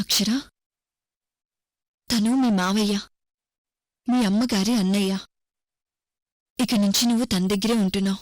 అక్షర, తను మీ మావయ్య, మీ అమ్మగారి అన్నయ్య. ఇక నుంచి నువ్వు తన దగ్గరే ఉంటున్నావు.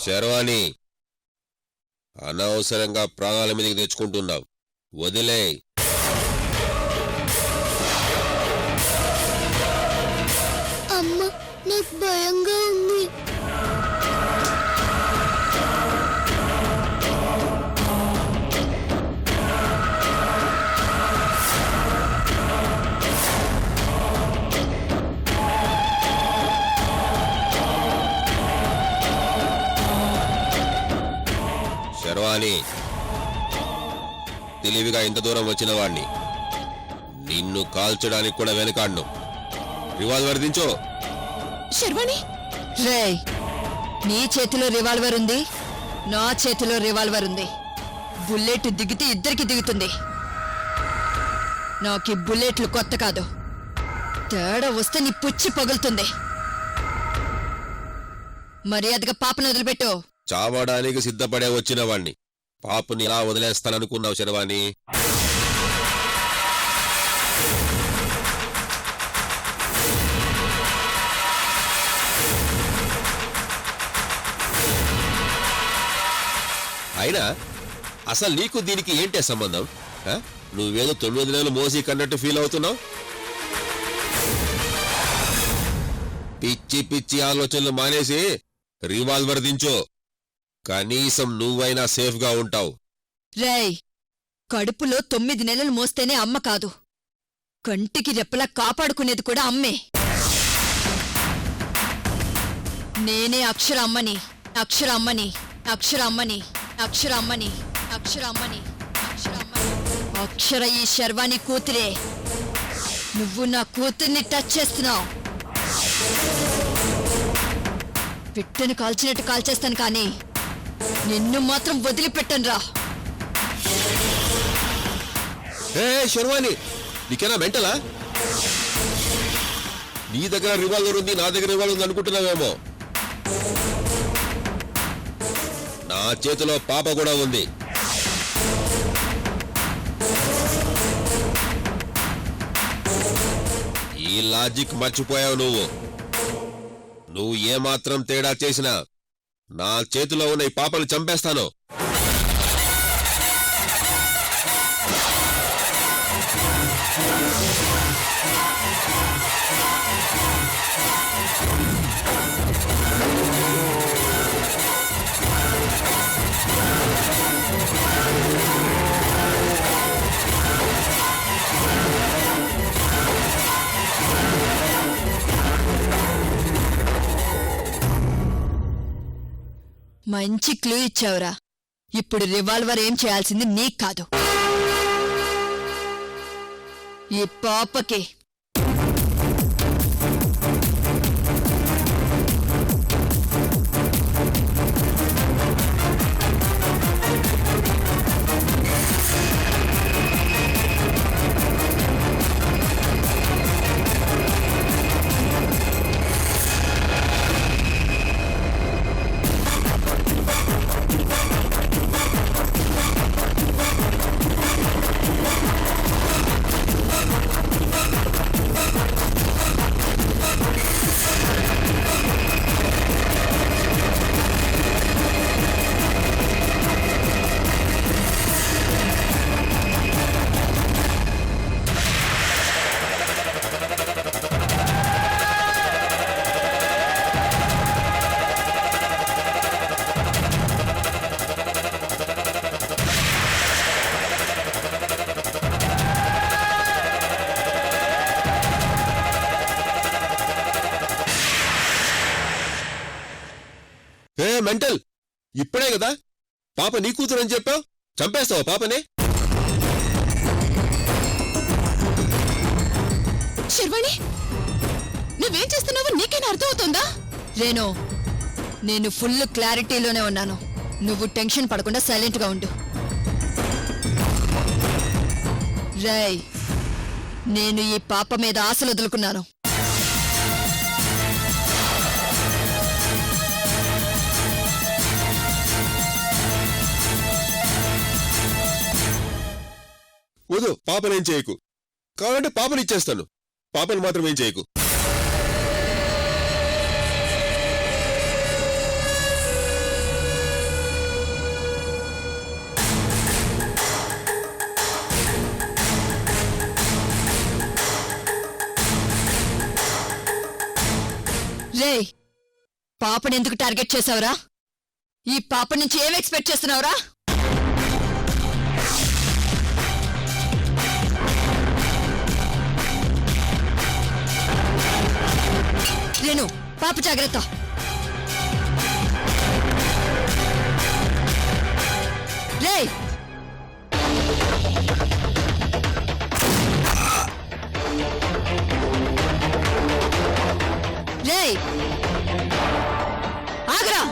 శర్వాణి, అనవసరంగా ప్రాణాల మీదకి తెచ్చుకుంటున్నావు. వదిలే. అమ్మ, నాకు భయంగా ఉంది. శర్వాణి, తెలివిగా ఇంత దూరం వచ్చిన వాణ్ణి నిన్ను కాల్చడానికి కూడా వెనకాడ్ను. రివాల్వర్ దించో. శర్వాణి, రేయ్, నీ చేతిలో రివాల్వర్ ఉంది, నా చేతిలో రివాల్వర్ ఉంది. బుల్లెట్ దిగితే ఇద్దరికి దిగుతుంది. నాకీ బుల్లెట్లు కొత్త కాదు. తేడా వస్తే నీ పుచ్చి పగులుతుంది. మర్యాదగా పాపను వదిలిపెట్టు. చావడానికి సిద్ధపడే వచ్చిన వాణ్ణి పాపుని ఎలా వదిలేస్తాననుకున్నావు శర్వాణి? అయినా అసలు నీకు దీనికి ఏంటే సంబంధం? నువ్వేదో 9 నెలలు మోసి కన్నట్టు ఫీల్ అవుతున్నావు. పిచ్చి పిచ్చి ఆలోచనలు మానేసి రివాల్వర్ దించో. కనీసం నువ్వైనా సేఫ్గా ఉంటావు. రేయ్, కడుపులో 9 నెలలు మోస్తేనే అమ్మ కాదు, కంటికి రెప్పలా కాపాడుకునేది కూడా అమ్మే. నేనే అక్షర అమ్మని, అక్షర అమ్మని, అక్షర అమ్మని, అక్షర అమ్మని, అక్షర అమ్మని, అక్షర అమ్మని. అక్షర ఈ శర్వాణి కూతురే. నువ్వు నా కూతుర్ని టచ్ చేస్తున్నావు. పిట్టను కాల్చినట్టు కాల్చేస్తాను కానీ నిన్ను మాత్రం వదిలిపెట్టనురా. శర్వాణి, నీకేనా మెంటలా? నీ దగ్గర రివాల్వర్ ఉంది, నా దగ్గర రివాల్వర్ ఉంది అనుకుంటున్నావేమో. నా చేతిలో పాప కూడా ఉంది. ఈ లాజిక్ మర్చిపోయావు నువ్వు. నువ్వు ఏమాత్రం తేడా చేసినా నా చేతిలో ఉన్న ఈ పాపను చంపేస్తాను. మంచి క్లూ ఇచ్చావురా. ఇప్పుడు రివాల్వర్ ఏం చేయాల్సింది నీకు కాదు, ఈ పాపకి. మెంటల్, ఇప్పుడే కదా పాప నీ కూతురు అని చెప్పావు, చంపేస్తావా పాపని? శర్వాణి, నువ్వేం చేస్తున్నావో నీకేనా అర్థమవుతుందా? రేణు, నేను ఫుల్ క్లారిటీలోనే ఉన్నాను. నువ్వు టెన్షన్ పడకుండా సైలెంట్ గా ఉండు. రేయ్, నేను ఈ పాప మీద ఆశలు వదులుకున్నాను. వదు, పాపనేం చేయకు. కావాలంటే పాపని ఇచ్చేస్తాను, పాపని మాత్రం ఏం చేయకు. రేయ్, పాపని ఎందుకు టార్గెట్ చేసావురా? ఈ పాప నుంచి ఏం ఎక్స్పెక్ట్ చేస్తున్నావురా? రేణు, పాప జాగ్రత్త. రేయ్, రేయ్, ఆగరా.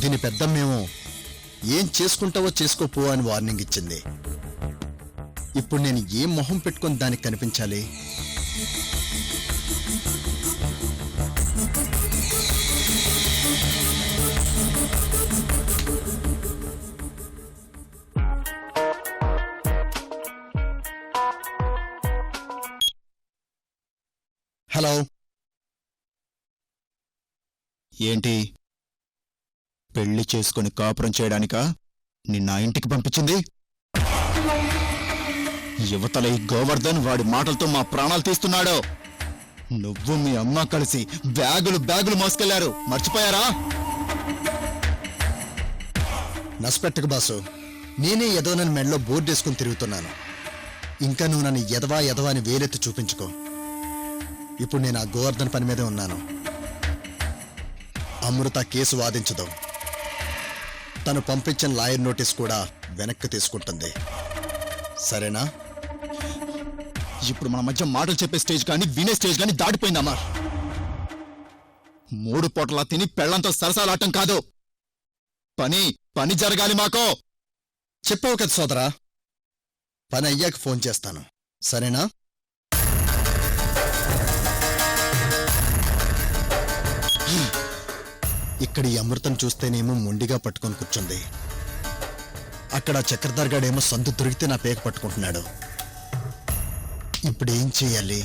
దీని పెద్దమ్మేమో ఏం చేసుకుంటావో చేసుకోపో అని వార్నింగ్ ఇచ్చింది. ఇప్పుడు నేను ఏం మొహం పెట్టుకొని దానికి కనిపించాలి? హలో, ఏంటి? పెళ్లి చేసుకుని కాపురం చేయడానికా నిన్న ఇంటికి పంపించింది? యువతల ఈ గోవర్ధన్ వాడి మాటలతో మా ప్రాణాలు తీస్తున్నాడు. నువ్వు మీ అమ్మ కలిసి బ్యాగులు మోసుకెళ్లారు, మర్చిపోయారా? నష్టపెట్టకు బాసు, నేనే ఏదో నన్ను మెడలో బోర్డేసుకుని తిరుగుతున్నాను. ఇంకా నువ్వు నన్ను ఎదవా అని వేలెత్తి చూపించుకో. ఇప్పుడు నేను ఆ గోవర్ధన్ పని మీదే ఉన్నాను. అమృత కేసు వాదించదు, తను పంపించిన లాయర్ నోటీస్ కూడా వెనక్కి తీసుకుంటుంది. సరేనా? ఇప్పుడు మన మధ్య మాటలు చెప్పే స్టేజ్ కానీ వినే స్టేజ్ కానీ దాటిపోయింది అమర్. 3 పూటలా తిని పెళ్లంతో సరసాలాటం కాదు. పని జరగాలి మాకో. చెప్పావు కదా సోదరా, పని అయ్యాక ఫోన్ చేస్తాను. సరేనా? ఇక్కడ ఈ అమృతం చూస్తేనేమో మొండిగా పట్టుకొని కూర్చుంది. అక్కడ చక్రధర్గాడేమో సందు దొరికితే నా పేక పట్టుకుంటున్నాడు. ఇప్పుడు ఏం చెయ్యాలి?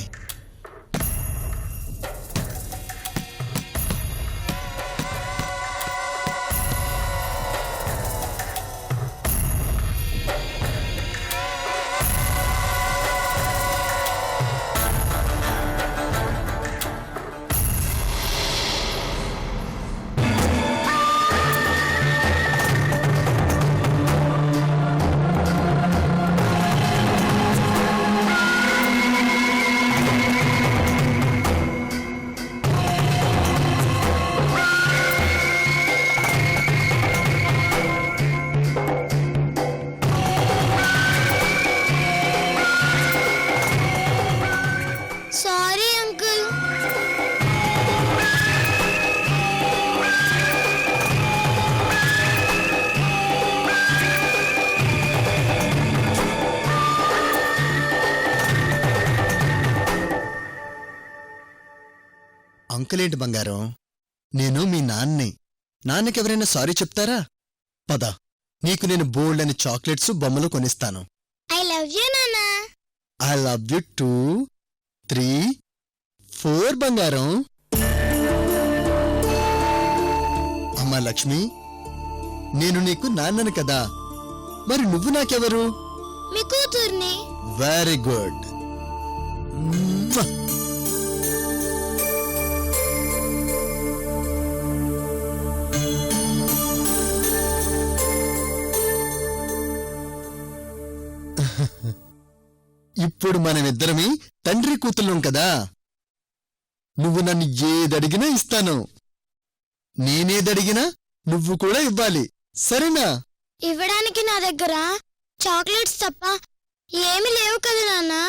Sorry uncle. అంకుల్ ఏంటి బంగారం? నేను మీ నాన్నని. నాన్నకెవరైనా సారీ చెప్తారా? పద, నీకు నేను బోల్డ్ అని చాక్లెట్స్ బొమ్మలు కొనిస్తాను. ఐ లవ్ యూ నాన్నా. ఐ లవ్ యు 2 3 4 బంగారం. అమ్మా లక్ష్మి, నేను నీకు నాన్నను కదా, మరి నువ్వు నాకెవరు? మీ కూతుర్ని. Very good. ఇప్పుడు మనమిద్దరమే తండ్రి కూతుళ్ళం కదా. నువ్వు నన్ను ఏదడిగినా ఇస్తాను, నేనేదడిగినా నువ్వు కూడా ఇవ్వాలి. సరేనా? ఇవ్వడానికి నా దగ్గర చాక్లెట్స్ తప్ప ఏమీ లేవు కదా నాన్నా.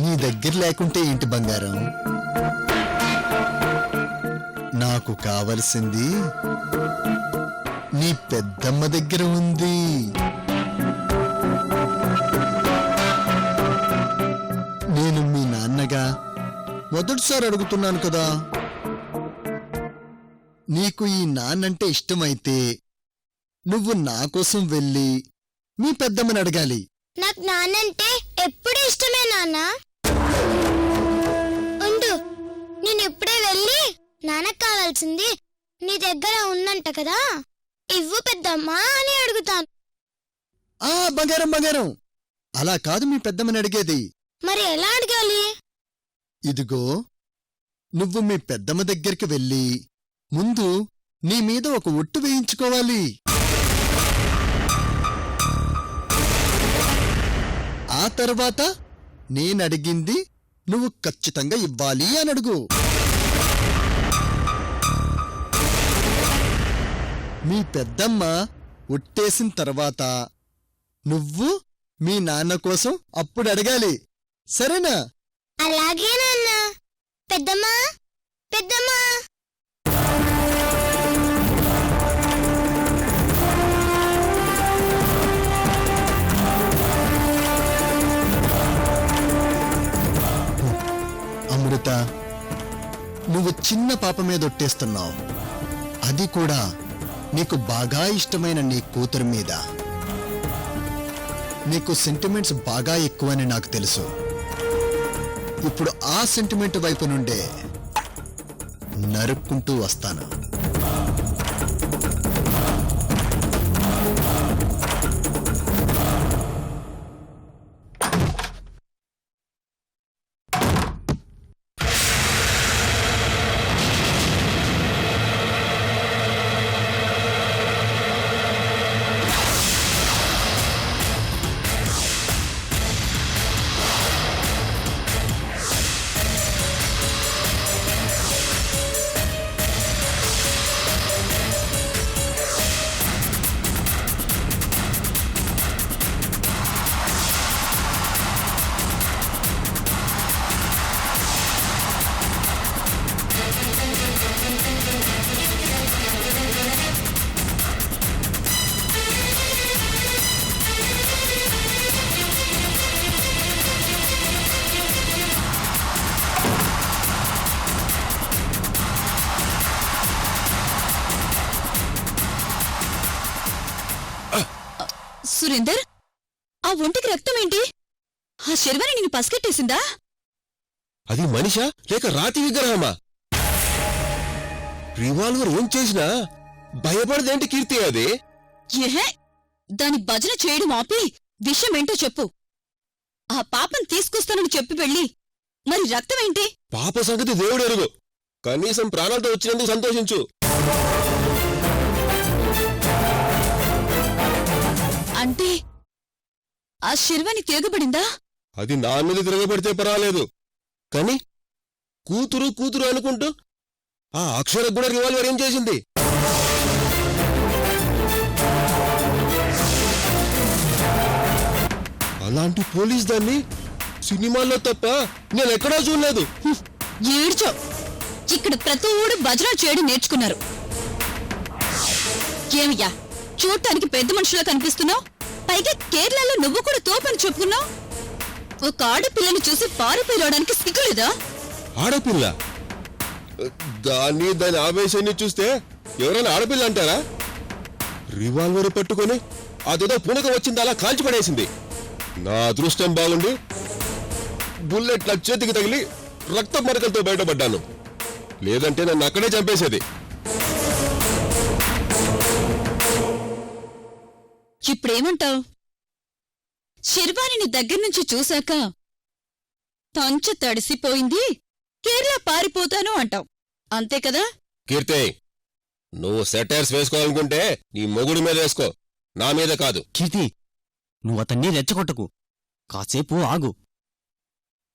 నీ దగ్గర లేకుంటే ఏంటి బంగారం? నాకు కావలసింది నీ పెద్దమ్మ దగ్గర ఉంది. నేను మీ నాన్నగా మొదటిసారి అడుగుతున్నాను కదా. నీకు ఈ నాన్నంటే ఇష్టమైతే నువ్వు నా కోసం వెళ్ళి మీ పెద్దమ్మని అడగాలి. నాకు నాన్నంటే ఎప్పుడు ఇష్టమే నాన్నా. ఉండు, నేను ఇప్పుడే వెళ్ళి నాన్నకు కావాల్సింది నీ దగ్గర ఉందంట కదా, ఇవ్వు పెద్దమ్మా అని అడుగుతాను. ఆ బంగారం బంగారం, అలా కాదు మీ పెద్దమ్మని అడిగేది. మరి ఎలా అడగాలి? ఇదిగో, నువ్వు మీ పెద్దమ్మ దగ్గరికి వెళ్ళి ముందు నీ మీద ఒక ఒట్టు వేయించుకోవాలి. ఆ తర్వాత నేనడిగింది నువ్వు ఖచ్చితంగా ఇవ్వాలి అని అడుగు. మీ పెద్దమ్మ ఒట్టేసిన తర్వాత నువ్వు మీ నాన్న కోసం అప్పుడు అడగాలి. సరేనా? అలాగే నాన్న. పెద్దమ్మా, పెద్దమ్మా. అమృత, నువ్వు చిన్న పాప మీద ఒట్టేస్తున్నావు, అది కూడా నీకు బాగా ఇష్టమైన నీ కూతురు మీద. నీకు సెంటిమెంట్స్ బాగా ఎక్కువని నాకు తెలుసు. ఇప్పుడు ఆ సెంటిమెంట్ వైపు నుండే నరుక్కుంటూ వస్తాను. సురేందర్, ఆ ఒంటికి రక్తం ఏంటి? ఆ శర్వాణి నిన్ను పసిగట్టేసిందా? అది మనిషా లేక రాతి విగ్రహమా? రివాల్వర్ ఏం చేసినా భయపడదేంటి కీర్తి అది? ఏహే, దాని భజన చేయడం ఆపి విషయం ఏంటో చెప్పు. ఆ పాపం తీసుకొస్తానని చెప్పి వెళ్ళి మరి రక్తమేంటి? పాప సంగతి దేవుడు ఎరుగు. కనీసం ప్రాణాలతో వచ్చినందుకు సంతోషించు. అంటే ఆ శర్వాణి తిరగబడిందా? అది నా మీద తిరగబడితే పర్వాలేదు, కాని కూతురు కూతురు అనుకుంటూ ఆ అక్షరకు కూడా రివాల్వర్ ఏం చేసింది? అలాంటి పోలీస్ దాన్ని సినిమాల్లో తప్ప నేనెక్కడా చూడలేదు. ఏడ్చో, ఇక్కడ ప్రతి ఊడు భజన చేయడం నేర్చుకున్నారు. ఏమయ్యా, చూడటానికి పెద్ద మనుషులా కనిపిస్తున్నావు, పైగా కేరళలో నువ్వు కూడా తోపని చెప్పుకున్నావు. ఒక ఆడపిల్లని చూసి పారిపోయడానికి సిగ్గులేదా? ఆడపిల్ల? దాని ఆవేశాన్ని చూస్తే ఎవరైనా ఆడపిల్ల అంటారా? రివాల్వర్ పట్టుకొని అదేదో పునక వచ్చింది అలా కాల్చిపడేసింది. నా అదృష్టం బాగుండి బుల్లెట్ నా చేతికి తగిలి రక్త మరకలతో బయటపడ్డాను, లేదంటే నన్ను అక్కడే చంపేసేది. ఇప్పుడేమంటావు? శర్వాణిని దగ్గర్నుంచి చూశాక తంచ తడిసిపోయింది, కేరళ పారిపోతాను అంటావు, అంతే కదా? కీర్తి, నువ్వు సెటైర్స్ వేసుకోవాలనుకుంటే నీ మొగుడి మీద వేసుకో, నా మీద కాదు. కీర్తి, నువ్వతన్ని రెచ్చగొట్టకు. కాసేపు ఆగు.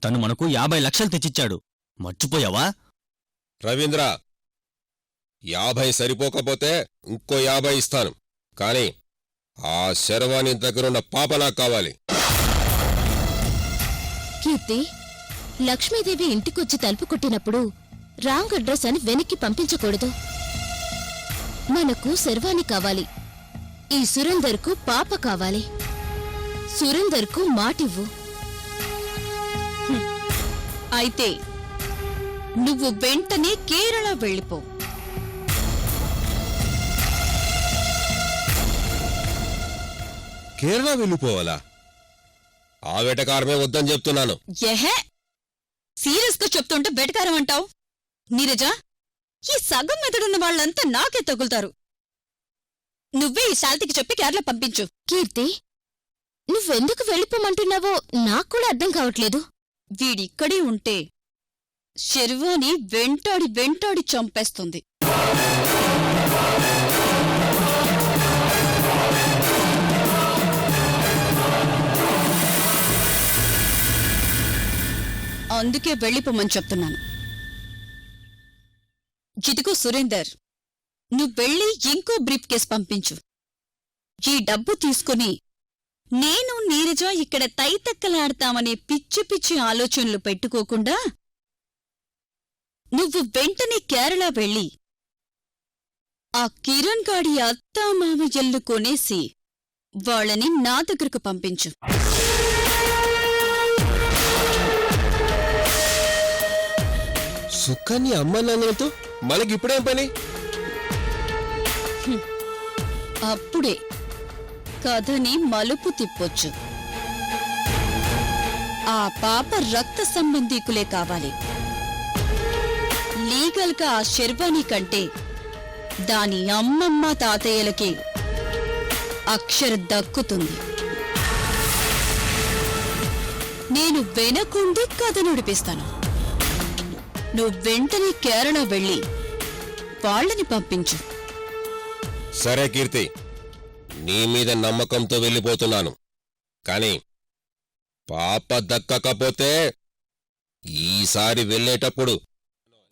తను మనకు 50 లక్షలు తెచ్చిచ్చాడు, మర్చిపోయావా? రవీంద్ర, 50 సరిపోకపోతే ఇంకో 50 ఇస్తాను, కాని ఆ శర్వాణి దగ్గరున్న పాప నాకు కావాలి. కీర్తి, లక్ష్మీదేవి ఇంటికొచ్చి తలుపు కొట్టినప్పుడు రాంగ్ అడ్రస్ అని వెనక్కి పంపించకూడదు. మనకు శర్వాణి కావాలి, ఈ సురేందర్కు పాప కావాలి. సురేందర్కు మాటివ్వు. అయితే నువ్వు వెంటనే కేరళ వెళ్ళిపో. కేరళ వెళ్ళిపోవాలా? ఆ వేటకారమే వద్దని చెప్తున్నాను. ఎహే, సీరియస్ గా చెప్తుంటే బెటకారం అంటావు? నీరజ, ఈ సగం మెదడున్న వాళ్ళంతా నాకే తగులుతారు. నువ్వే ఈ శాంతికి చెప్పి కేరళ పంపించు. కీర్తి, నువ్వెందుకు వెళ్ళిపోమంటున్నావో నాకు కూడా అర్థం కావట్లేదు. వీడిక్కడే ఉంటే శర్వాణి వెంటాడి వెంటాడి చంపేస్తుంది. అందుకే వెళ్ళిపోమని చెప్తున్నాను. ఇదిగో సురేందర్, నువ్వెళ్ళి ఇంకో బ్రీఫ్ కేస్ పంపించు. ఈ డబ్బు తీసుకుని నేను నీరజ ఇక్కడ తైతక్కలాడతామనే పిచ్చి పిచ్చి ఆలోచనలు పెట్టుకోకుండా నువ్వు వెంటనే కేరళ వెళ్ళి ఆ కిరణ్ గాడి అత్తామామయ్యలు కొనేసి వాళ్ళని నా దగ్గరకు పంపించు. సుఖాన్ని అమ్మ నాన్నలతో మనకిప్పుడేం పని? అప్పుడే కథని మలుపు తిప్పొచ్చు. ఆ పాప రక్త సంబంధీకులే కావాలి. లీగల్గా ఆ శర్వాణి కంటే దాని అమ్మమ్మ తాతయ్యలకి అక్షర దక్కుతుంది. నేను వెనకుండి కథ నడిపిస్తాను. నువ్వు వెంటనే కేరళ వెళ్ళి వాళ్ళని పంపించు. సరే కీర్తి, నీ మీద నమ్మకంతో వెళ్ళిపోతున్నాను, కాని పాప దక్కకపోతే ఈసారి వెళ్ళేటప్పుడు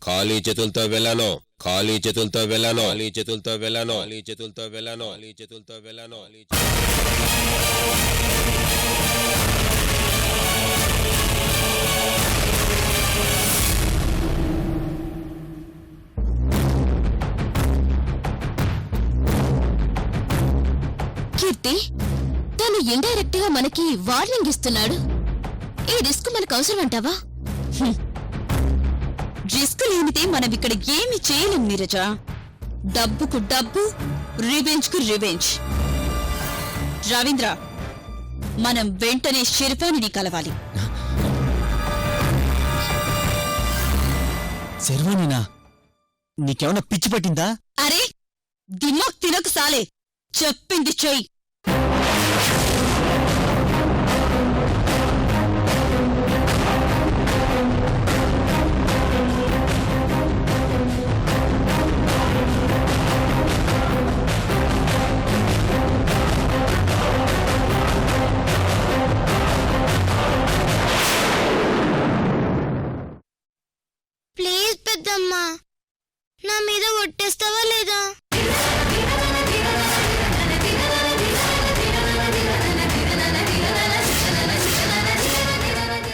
ఖాళీ చేతులతో వెళ్ళాను, ఖాళీ చేతులతో వెళ్ళాను, ఖాళీ చేతులతో వెళ్ళాను, ఖాళీ చేతులతో వెళ్ళాను, ఖాళీ చేతులతో వెళ్ళాను. కీర్తి, తను ఇండైరెక్ట్ గా మనకి వార్నింగ్ ఇస్తున్నాడు. ఈ రిస్క్ మనకు అవసరం అంటావా? రిస్క్ లేనిదే మనం ఇక్కడ ఏమి చేయలేం నీరజ. డబ్బుకు డబ్బు, రివెంజ్ కు రివెంజ్. రవీంద్ర, మనం వెంటనే శర్వాణిని కలవాలి. శర్వాణినా? నీకేమన్నా పిచ్చి పట్టిందా? అరే దిమాక్ తినకు సాలే, చెప్పింది చెయ్యి. ప్లీజ్ పెద్దమ్మా, నా మీద ఒట్టేస్తావా లేదా?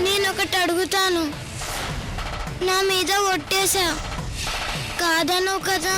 నేనొకటి అడుగుతాను, నా మీద ఒట్టేశా కాదనో కదా?